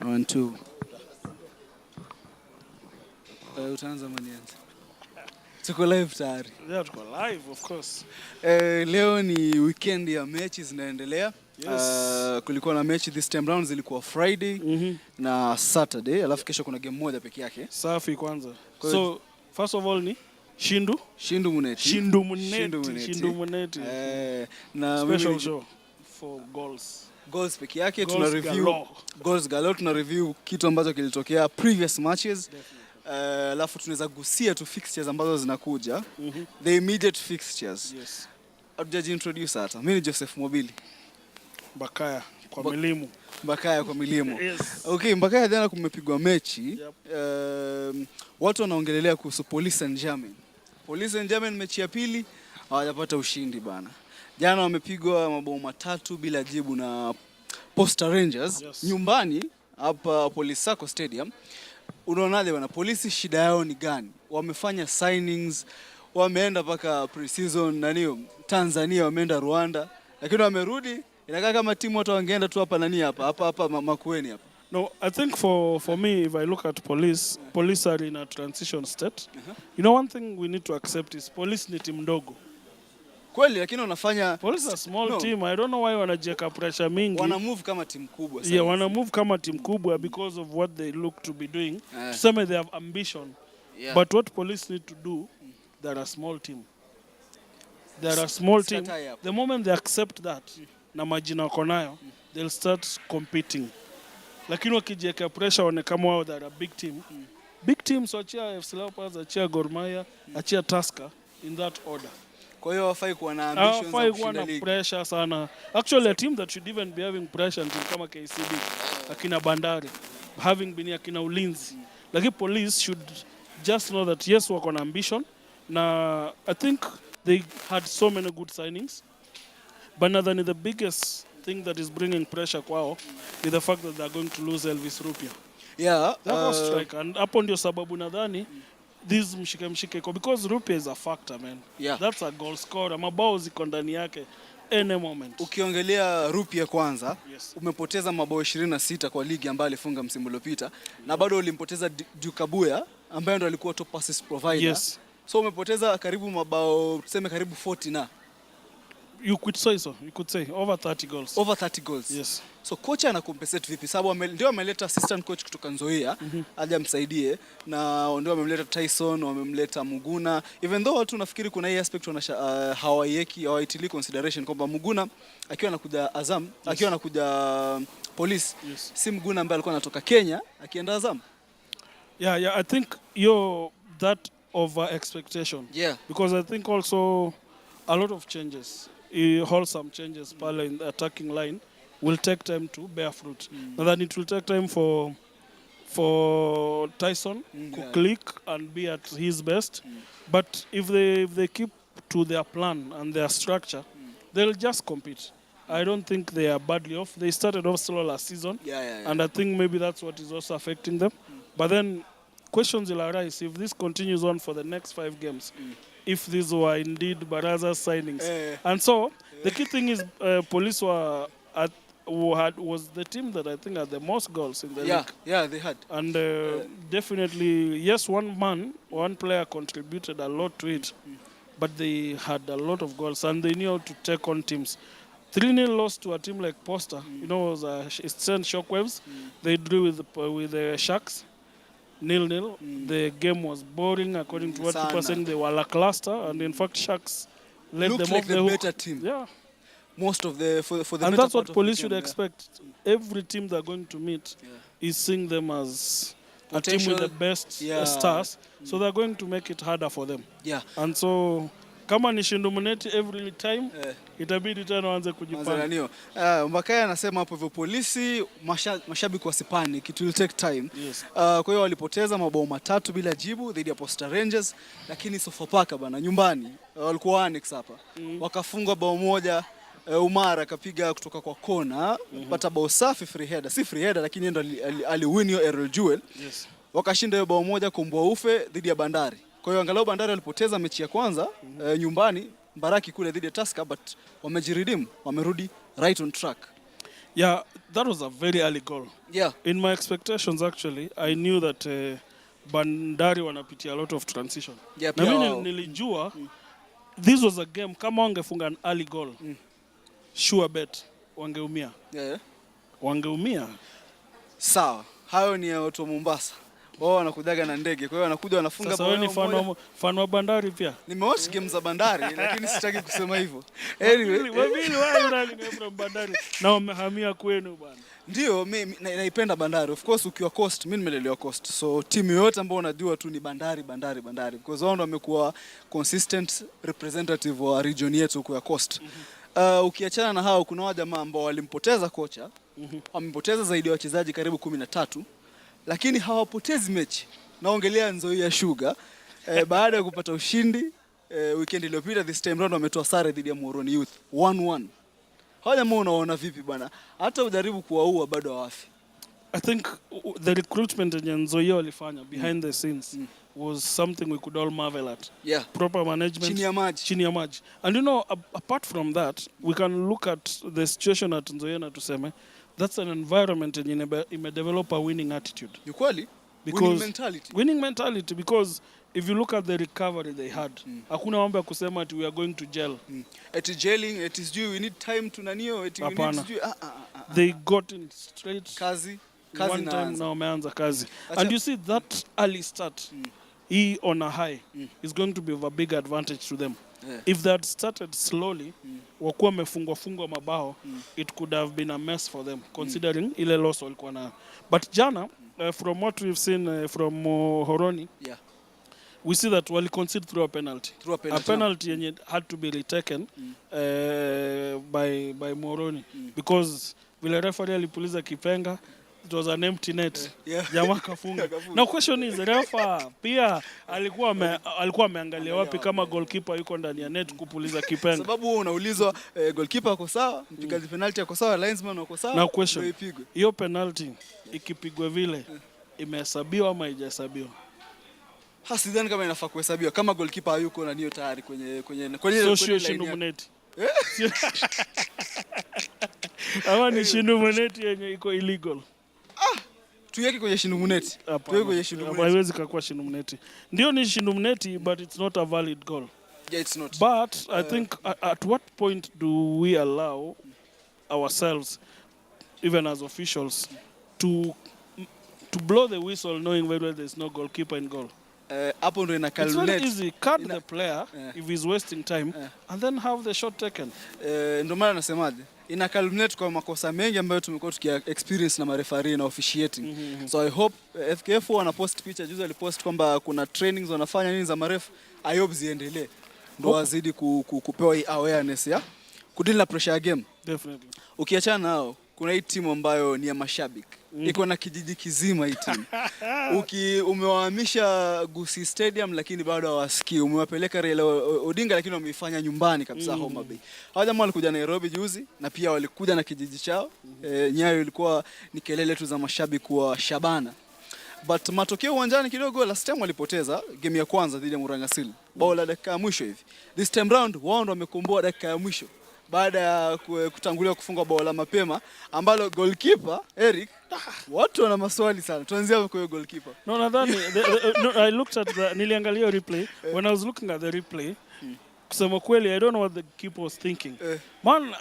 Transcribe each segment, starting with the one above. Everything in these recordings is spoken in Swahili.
1 2. Utaanza mwenyewe. Tuko live tayari. Yeah, tuko live of course. Leo ni weekend ya mechi zinaendelea. Yes. Kulikuwa na mechi this time round zilikuwa Friday na Saturday, alafu kesho kuna game moja peke yake. Safi kwanza. So first of all ni Shindu Muneti. Na special show for goals peke yake. Tuna review goals galore, tuna review kitu ambacho kilitokea previous matches. Alafu tunaweza gusia tu fixtures ambazo zinakuja. The immediate fixtures. Yes. Hatujaji introduce hata. Mimi ni Joseph Mobili. Bakaya kwa milimu. Yes. Okay, Bakaya jana kumepigwa mechi. Yep. Watu wanaongelelea kuhusu Police Saint-Germain mechi ya pili hawajapata ushindi bana. Jana wamepigwa mabao 3 bila jibu na Posta Rangers. Yes. Nyumbani hapa Police Sacco Stadium. Unaonaje bana, polisi shida yao ni gani? Wamefanya signings, wameenda paka pre-season naniyo Tanzania, wameenda Rwanda, lakini wamerudi inakaa kama timu watu wangeenda tu hapa hapa Makueni hapa. No, I think for me, if I look at police are in a transition state. You know, one thing we need to accept is police ni timu ndogo. Kweli, lakini wanafanya police is a small team. I don't know why wanajeka pressure mingi. Wana move kama timu kubwa sasa. Yeah, wana move kama timu kubwa because of what they look to be doing. Tuseme they have ambition. Yeah. But what police need to do, they're a small team. They're a small team. The moment they accept that, na majina wako nayo, they'll start competing. Lakini wakijeka pressure one kama wao they're a big team. Big teams achia FC Leopards, achia Gor Mahia, achia Tusker in that order. Kwa hiyo hawafai kuwa na ambitions of kushinda league. Pressure sana. Actually a team that should even be having pressure until kama KCB, akina Bandari, having been akina Ulinzi. Like police should just know that yes, wako na ambition. Na I think they had so many good signings. But nadhani the biggest thing that is bringing pressure kwao is the fact that they are going to lose Elvis Rupia. Yeah. Strike. And hapo ndio sababu nadhani this mshike because Rupia is a factor, man. Yeah. That's a goal scorer. Mabao ziko ndani yake any moment. Ukiongelea Rupia kwanza, yes, umepoteza mabao 26 kwa ligi ambayo alifunga msimu uliopita, na bado ulimpoteza Dukabuya ambaye ndo alikuwa top assist provider. Yes. So umepoteza karibu mabao tuseme karibu 40 na you could say over 30 goals. Over 30 goals. Yes. So kocha ana compensate vipi? Sababu ndio ameleta assistant coach kutoka Nzoia aje amsaidie, na ndio amemleta Tyson, wamemleta Muguna. Even though watu nafikiri kuna hii aspect hawaitili consideration kwamba Muguna akiwa anakuja Azam, yes, akiwa anakuja Police, yes, si Muguna ambaye alikuwa anatoka Kenya akienda Azam. Yeah, I think you're that over expectation. Yeah. Because I think also a lot of changes, wholesome changes pale in the attacking line will take time to bear fruit. And then it will take time for Tyson to click and be at his best. But if they keep to their plan and their structure, they'll just compete. I don't think they are badly off. They started off slow last season. Yeah. And I think maybe that's what is also affecting them. But then questions will arise if this continues on for the next 5 games. If these were indeed Baraza's signings. And so, the key thing is police was the team that I think had the most goals in the league. Yeah, they had. And definitely, yes, one player contributed a lot to it, but they had a lot of goals and they knew how to take on teams. 3-0 loss to a team like Posta, it sent shockwaves. They drew with the Sharks. 0-0. The game was boring according to what people are saying. They were lackluster, and in fact Sharks led them off the better team. Yeah. Most of the for the and that's what police should expect. Every team they're going to meet is seeing them as a team with the best stars. So they're going to make it harder for them. Yeah. And so kama ni Shindu Muneti every time itabidi tena waanze kujipanga. Mbakaya anasema hapo hivyo polisi mashabiki wasipani, it will take time. Yes. Kwa hiyo walipoteza mabao 3 bila jibu dhidi ya Posta Rangers, lakini Sofapaka bana nyumbani walikuwa Annex hapa. Wakafungwa bao moja, Umar akapiga kutoka kwa kona, pata bao safi free header. Si free header lakini ndo aliwin hiyo Errol Jewel. Yes. Wakashinda hiyo bao moja kumbwa ufe dhidi ya Bandari. Kwa hiyo angalau Bandari walipoteza mechi ya kwanza nyumbani Mbaraki kule dhidi ya Tusker, but wamejiredeem, wamerudi right on track. Yeah, that was a very early goal. Yeah. In my expectations, actually, I knew that Bandari wanapitia a lot of transition. Yeah, Na mimi nilijua this was a game kama wangefunga an early goal. Sure bet wangeumia. Yeah. Wangeumia. Sawa. Hayo ni ya watu wa Mombasa. Wao wanakujaga na ndege. Kwa hiyo wanakuja wanafunga bao. Sasa wewe ni fan wa Bandari pia? Nimewatch game za Bandari lakini sitaki kusema hivyo. Anyway, wabili wao nani from Bandari na wamehamia kwenu bwana. Ndio mimi naipenda Bandari. Of course ukiwa Coast, mimi nimelelewa Coast. So timu yote ambayo unajua tu ni Bandari. Because wao ndio wamekuwa consistent representative wa region yetu kwa Coast. Ukiachana na hao kuna jamaa ambao walimpoteza kocha. Wamepoteza zaidi ya wachezaji karibu 13. Lakini hawapotezi mechi. Naongelea Nzoia Sugar baada ya kupata ushindi weekend iliyopita, this time round wametoa sare dhidi ya Moroni Youth 1-1. Haja mbona unaona vipi bana? Hata ujaribu kuwaua bado hawafi. I think the recruitment in Nzoia walifanya behind the scenes was something we could all marvel at. Yeah. Proper management. Chini ya maji. And you know, apart from that, we can look at the situation at Nzoia na tuseme that's an environment and you develop a winning attitude. Ni kweli? Winning mentality because if you look at the recovery they had, hakuna mambo ya kusema ati we are going to jail. At jailing, it is due, we need time to nanio, it we need to do. They got in straight. Kazi one time now wameanza kazi. And you see that early start, he on a high, is going to be of a big advantage to them. Yeah. If they had started slowly, wakuwa wamefungwa mabao, it could have been a mess for them, considering ile loss walikuwa nayo. But jana, from what we've seen from Horoni, we see that wali concede through a penalty. A penalty and had to be retaken by Moroni because vile referee alipuliza kipenga, it was an empty net. Jamaa kafunga. Now question is refa pia alikuwa ameangalia wapi kama goalkeeper yuko ndani ya net kupuliza kipenga. Sababu wewe unaulizwa goalkeeper ako sawa, mpigaji penalty ako sawa, linesman ako sawa. Now question, hiyo penalty ikipigwa vile imehesabiwa ama haijahesabiwa? Sidhani kama inafaa kuhesabiwa kama goalkeeper hayuko na niyo tayari kwenye so Shindu Muneti. Ama ni Shindu Muneti yenye iko illegal. Tuweke kwenye Shindu Muneti. Tuweke kwenye Shindu Muneti. Haiwezi kuwa Shindu Muneti. Ndio ni Shindu Muneti but it's not a valid goal. Yeah, it's not. But I think at what point do we allow ourselves, even as officials, to blow the whistle knowing very well there's no goalkeeper in goal? Hapo ndo ina calculate. It's very easy. Cut the player if he's wasting time and then have the shot taken. Ndio maana nasemaje? Ina calculate kwa makosa mengi ambayo tumekuwa tukia experience na mareferee na officiating. So I hope FKF wana post picture, juzi alipost kwamba kuna trainings wanafanya nini za marefu. I hope ziendelee. Ndio wazidi kupewa hii awareness ya kudeal na pressure ya game. Definitely. Ukiachana nao, kuna hii timu ambayo ni ya mashabiki. Iko na kijiji kizima hii timu. Umewahamisha Gusii Stadium lakini bado hawasikii. Umewapeleka Raila Odinga lakini wameifanya nyumbani kabisa Homa Bay. Hawa jamaa walikuja Nairobi juzi na pia walikuja na kijiji chao. Nyayo ilikuwa ni kelele tu za mashabiki wa Shabana. But matokeo uwanjani kidogo, last time walipoteza game ya kwanza dhidi ya Murangasili. Bao la dakika ya mwisho hivi. This time round wao ndo wamekomboa dakika ya mwisho. Baada ya kutangulia kufunga bao la mapema ambalo goalkeeper Eric, watu wana maswali sana. Tuanzia kwa goalkeeper. No, nadhani I looked at niliangalia replay. When I was looking at the replay, kusema kweli I don't know what the keeper was thinking. Man,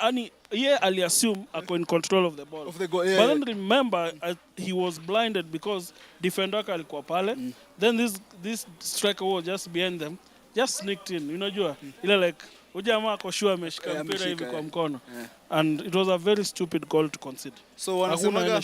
ali assume ako in control of the ball. But then remember he was blinded because defender alikuwa pale. Then this striker was just behind them, just sneaked in. Unajua ile like ujamaa kwa sure ameshika mpira hivi kwa mkono. And it was a very stupid goal to concede. So wanasema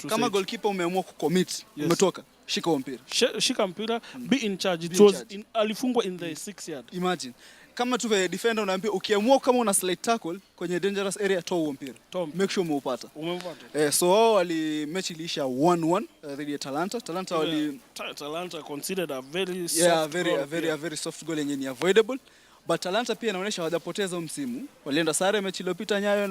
kama goalkeeper umeamua kucommit, umetoka, shika mpira. Shika mpira, be in charge. It was alifungwa in the 6 yard. Imagine. Kama tu vile defender unaambia ukiamua kama una slide tackle kwenye dangerous area toa mpira. Make sure umeupata. So wao mechi iliisha 1-1 dhidi ya Talanta. Talanta considered a very soft goal yenye ni avoidable. But Talanta pia inaonyesha hawajapoteza msimu. Walienda sare mechi iliyopita Nyayo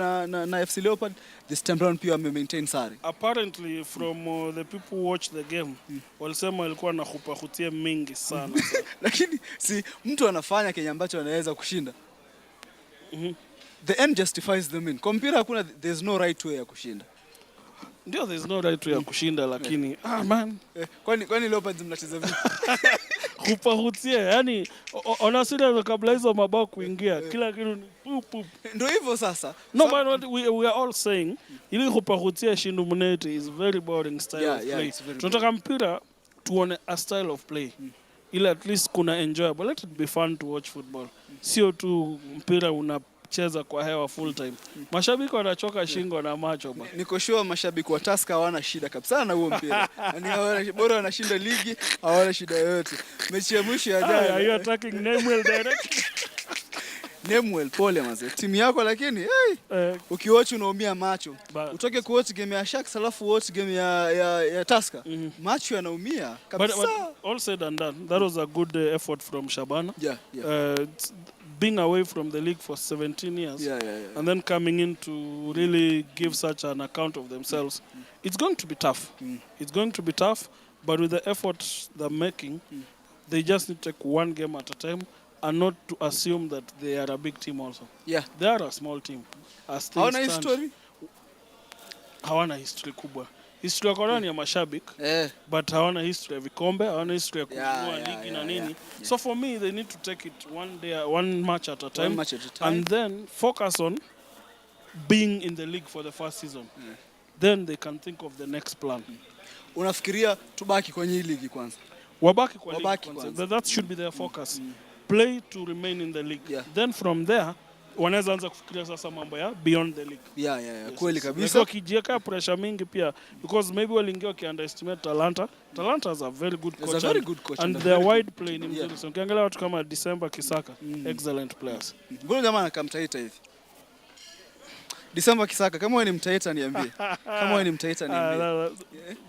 na FC Leopard. This time round pia wame maintain sare. Apparently from the people who watch the game, walisema walikuwa na hupahutia mingi sana. Lakini si mtu anafanya Kenya ambacho anaweza kushinda. the end justifies the mean. Kwa mpira hakuna, there's no right way ya kushinda. Ndio, there's no right way ya kushinda, lakini man. Kwani Leopards mnacheza vipi? Kupahutia, yani honestly kabla hizo mabao kuingia kila kitu ni pup. Ndio hivyo sasa. No, but we are all saying ili kupahutia Shindu Muneti is very boring style of play. Tunataka mpira tuone a style of play. Ili at least kuna enjoyable. Let it be fun to watch football. Sio tu mpira unacheza kwa hewa full time. Mashabiki wanachoka shingo na macho bwana. Niko sure mashabiki wa Tusker hawana shida kabisa na huo mpira. Yaani bora wanashinda ligi, hawana shida yoyote. Mechi ya mwisho ya jana. Are you attacking Nemuel direct? Nemuel, pole manze. Timu yako lakini ukiwatch unaumia macho. Utoke kuwatch game ya Sharks alafu watch game ya Tusker. Macho yanaumia kabisa. But all said and done, that was a good effort from Shabana. Yeah. Being away from the league for 17 years and then coming in to really give such an account of themselves. It's going to be tough. It's going to be tough, but with the effort they're making, they just need to take one game at a time and not to assume that they are a big team also. Yeah. They are a small team. Hawana history? Hawana history kubwa. History ya Korani ya mashabik, but hawana history ya vikombe, hawana history ya kuchukua ligi na nini. So for me, they need to take it one match at a time, and then focus on being in the league for the first season. Then they can think of the next plan. Unafikiria tubaki kwenye hii ligi kwanza? Wabaki kwa ligi kwanza. That should be their focus. Play to remain in the league. Then from there, wanaweza anza kufikiria sasa mambo ya beyond the league. Yes. Kweli kabisa. Wakijiweka pressure mingi pia because maybe waliingia wakiunderestimate Talanta. Talanta has a very good coach. And their wide play ni mzuri. So ukiangalia watu kama December Kisaka, excellent players. Mbona jamaa anakamtaita hivi? December Kisaka, kama wewe ni mtaita niambie.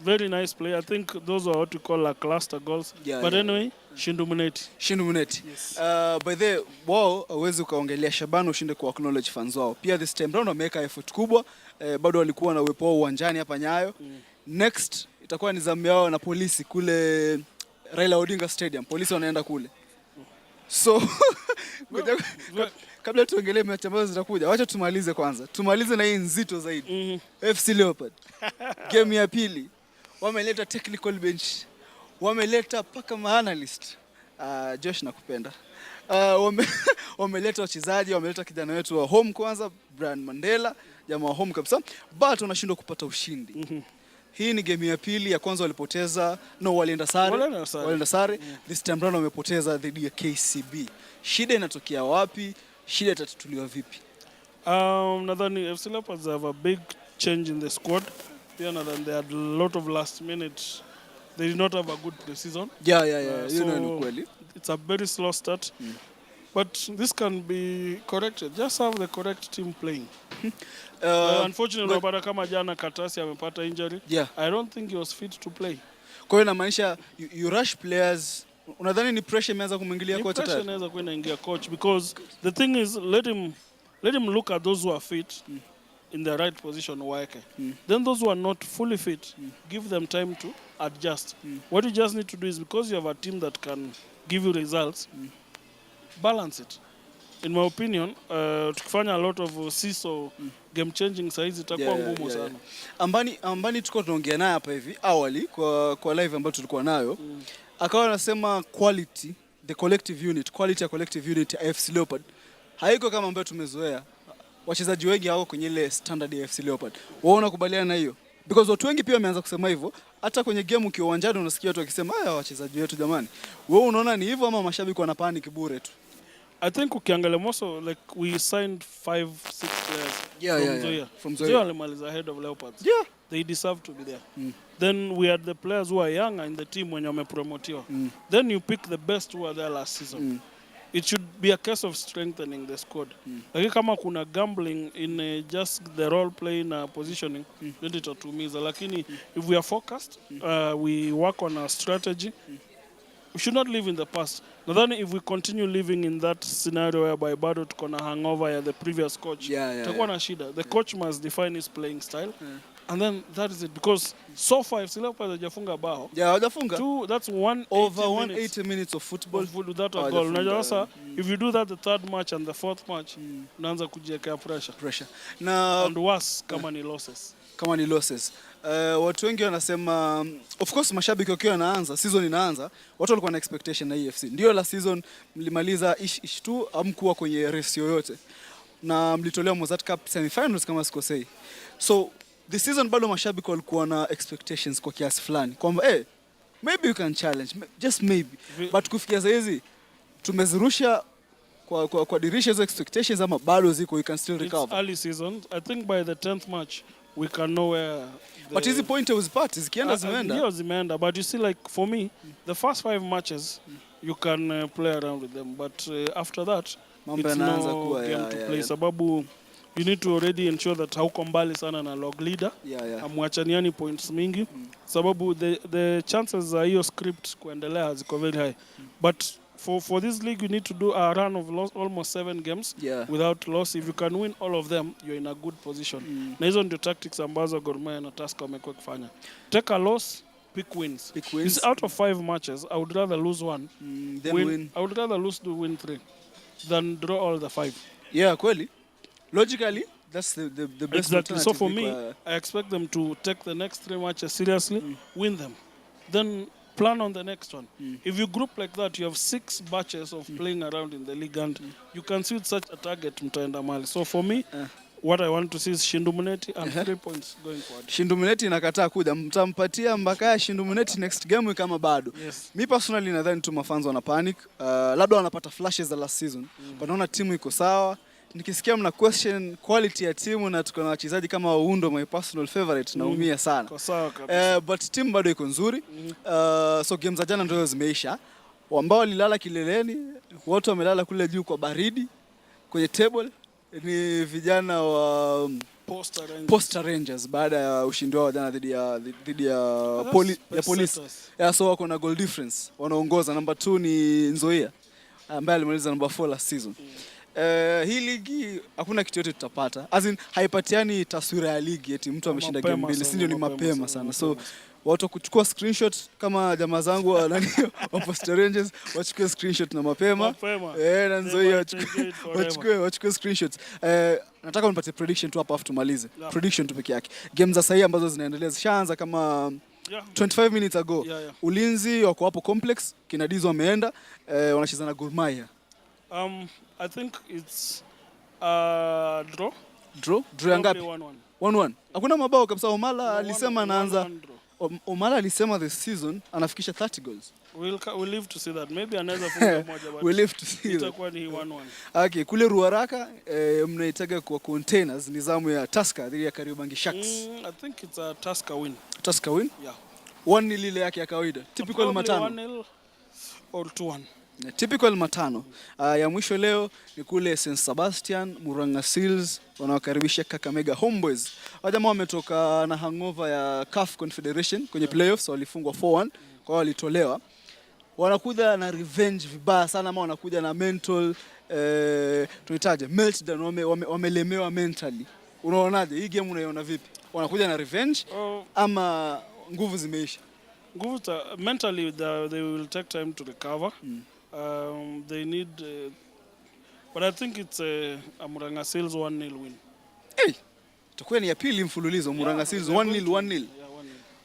Very nice play. I think those are what we call a cluster goals. But anyway, Shindu Muneti. Yes. By the way, hauwezi ukaongelea Shabana ushinde kwa acknowledge fans wao. Pia this time round wameweka effort kubwa. Bado walikuwa na uwepo wao uwanjani hapa Nyayo. Next itakuwa ni zamu yao na polisi kule Raila Odinga Stadium. Polisi wanaenda kule. So kabla tuongelee mechi ambazo zitakuja, wacha tumalize kwanza. Tumalize na hii nzito zaidi. FC Leopard. Game ya pili. Wameleta technical bench. Wameleta paka maanalyst. Josh nakupenda. Wameleta wachezaji, wameleta kijana wetu wa home kwanza, Brian Mandela, jamaa wa home kabisa. But wanashindwa kupata ushindi. Hii ni game ya pili, ya kwanza walipoteza, walienda sare. This time round wamepoteza dhidi ya KCB. Shida inatokea wapi? Shida itatuliwa vipi? Nadhani FC Leopards have a big change in the squad. Pia nadhani they had a lot of last minute. They did not have a good pre-season. So kweli. It's a very slow start. But this can be corrected. Just have the correct team playing. Unfortunately, unapata kama jana Katasi amepata injury. I don't think he was fit to play. Kwa hiyo inamaanisha you rush players. Unadhani ni pressure imeanza kumwingilia coach tayari? Pressure inaweza kuingia coach because the thing is let him look at those who are fit in the right position wake. Then those who are not fully fit, give them time to adjust. What you just need to do is because you have a team that can give you results, balance it. In my opinion, tukifanya a lot of game changing size itakuwa ngumu sana. Ambani tuko tunaongea naye hapa hivi awali kwa live ambayo tulikuwa nayo. Akawa anasema quality ya collective unit ya FC Leopard haiko kama ambayo tumezoea. Wachezaji wengi hawako kwenye ile standard ya FC Leopard. Wao wanakubaliana na hiyo? Because watu wengi pia wameanza kusema hivyo. Hata kwenye game ukiwa uwanjani unasikia watu wakisema wachezaji wetu jamani. Wewe unaona ni hivyo ama mashabiki wana panic bure tu? I think ukiangalia moso like we signed 5-6 players from Zoya. Zoya ahead of Leopards. They deserve to be there. Then we had the players who are younger in the team when you're promoted. Then you pick the best who were there last season. It should be a case of strengthening the squad. Like kama kuna gambling in just the role playing positioning, then itatumiza. Lakini if we are focused, we work on our strategy. We should not live in the past. Nadhani if we continue living in that scenario whereby bado tuko na hangover ya the previous coach, tutakuwa na shida. The coach must define his playing style And then that is it, because so far FC Leopards hajafunga bao. Yeah, hawajafunga. That's over 180 minutes of football without a goal. Unajua sasa if you do that the third match and the fourth match, unaanza kujiwekea pressure. And worse kama ni losses. Kama ni losses. Watu wengi wanasema, of course mashabiki wakiwa wanaanza, season inaanza, watu walikuwa na expectation na EFC. Ndio la season mlimaliza ish tu, amkuwa kwenye race yoyote. Na mlitolewa Mozart Cup semi-finals kama sikosei. So the season bado mashabiki walikuwa na expectations kwa kiasi fulani. Kwamba maybe you can challenge, just maybe. But kufikia saizi tumezirusha kwa dirisha hizo expectations ama bado ziko, you can still recover. It's early season. I think by the 10th match we can know where but hizi point was part zikienda zimeenda. Ndio zimeenda, but you see like for me the first 5 matches you can play around with them, but after that it's no game to play. Sababu you need to already ensure that hauko mbali sana na log leader. Amwachaniani points mingi. Sababu the chances za hiyo script kuendelea ziko very high. But for this league you need to do a run of almost 7 games without loss. If you can win all of them, you're in a good position. Na hizo ndio tactics ambazo Gor Mahia na Tusker wamekuwa kufanya. Take a loss, pick wins. It's out of 5 matches, I would rather lose 1 win. I would rather lose to win 3 than draw all the 5. Yeah, kweli. Logically, that's the best. Exactly. So for me, I expect them to take the next 3 matches seriously, win them, then plan on the next one. If you group like that, you have 6 batches of playing around in the league, and you can see such a target mtaenda mali. So for me, what I want to see is Shindu Muneti and 3 points going forward. Shindu Muneti inakataa kuja. Mtampatia Mbakaya Shindu Muneti next game kama bado. Mi personally nadhani tu mafans wana panic. Labda wanapata flashes za last season. But naona timu iko sawa. Nikisikia mna question quality ya timu na tuko na wachezaji kama Waundo, my personal favorite, naumia sana. Kwa sawa kabisa. But timu bado iko nzuri. So games za jana ndio zimeisha. Ambao walilala kileleni, wote wamelala kule juu kwa baridi kwenye table. Ni vijana wa Posta Rangers baada ya ushindi wao jana dhidi ya Police. So wako na goal difference. Wanaongoza. Number 2 ni Nzoia ambaye alimaliza number 4 last season. Hii ligi hakuna kitu yote tutapata. As in haipatiani taswira ya ligi eti mtu ameshinda game 2, si ndio? Ni mapema sana. So watu kuchukua screenshot kama jamaa zangu wa Posta Rangers wachukue screenshot na mapema. Na Nzoia wachukue screenshots. Nataka unipatie prediction tu hapa afu tumalize. Prediction tu peke yake. Games za sasa ambazo zinaendelea zishaanza kama 25 minutes ago. Ulinzi wako hapo complex, Kinadizo wameenda, wanacheza na Gor Mahia. I think it's draw. Draw ngapi? 1-1. Hakuna mabao kabisa. Omala alisema anaanza. Omala alisema this season anafikisha 30 goals. We'll live to see that. Maybe anaweza funga moja, but we'll live to see that. Itakuwa ni 1-1. Okay, kule Ruaraka mnaitaga kwa containers, nizamu ya Tusker dhidi ya Kariobangi Sharks. I think it's a Tusker win. Tusker win? Yeah. 1-0 ile yake ya kawaida. Typical matano. 1-0 or 2-1. Typical matano. Ya mwisho leo ni kule St. Sebastian, Murang'a Seals wanawakaribisha Kakamega Homeboys. Wajamaa wametoka na hangover ya CAF Confederation kwenye playoffs, walifungwa 4-1, kwa walitolewa. Wanakuja na revenge vibaya sana, ama wanakuja na mental tunitaje meltdown, wamelemewa mentally. Unaonaje hii game, unaiona vipi? Wanakuja na revenge ama nguvu zimeisha? Nguvu mentally they will take time to recover. They need but I think it's a Murang'a Seals 1-0 win. Itakuwa ni ya pili mfululizo Murang'a Seals 1-0.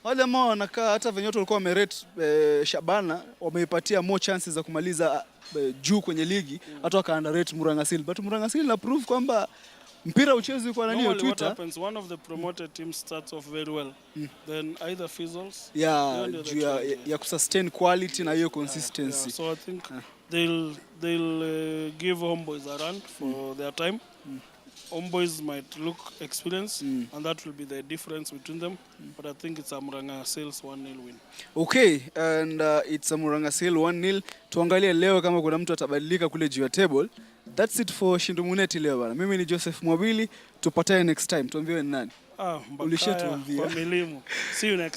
Wale ambao wanakaa hata venye watu walikuwa wamerate Shabana wameipatia more chances za kumaliza juu kwenye ligi, hata waka underrate Murang'a Seals, but Murang'a Seals na prove kwamba mpira uchezi kwa nani Twitter. What happens, one of the promoted teams starts off very well, then either fizzles. Ya kusustain quality na hiyo consistency. So I think they'll give Homeboys a run for their time. Homeboys might look experienced, and that will be the difference between them. But I think it's a Murang'a Seals 1-0 win. Okay, and it's a Murang'a Seals 1-0. Tuangalie leo kama kuna mtu atabadilika kule juu ya table. That's it for Shindu Muneti leo bana. Mimi ni Joseph Mwabili, tupatane next time. Tuambiwe ni nani? Mbakaya, Familimu. See you next time.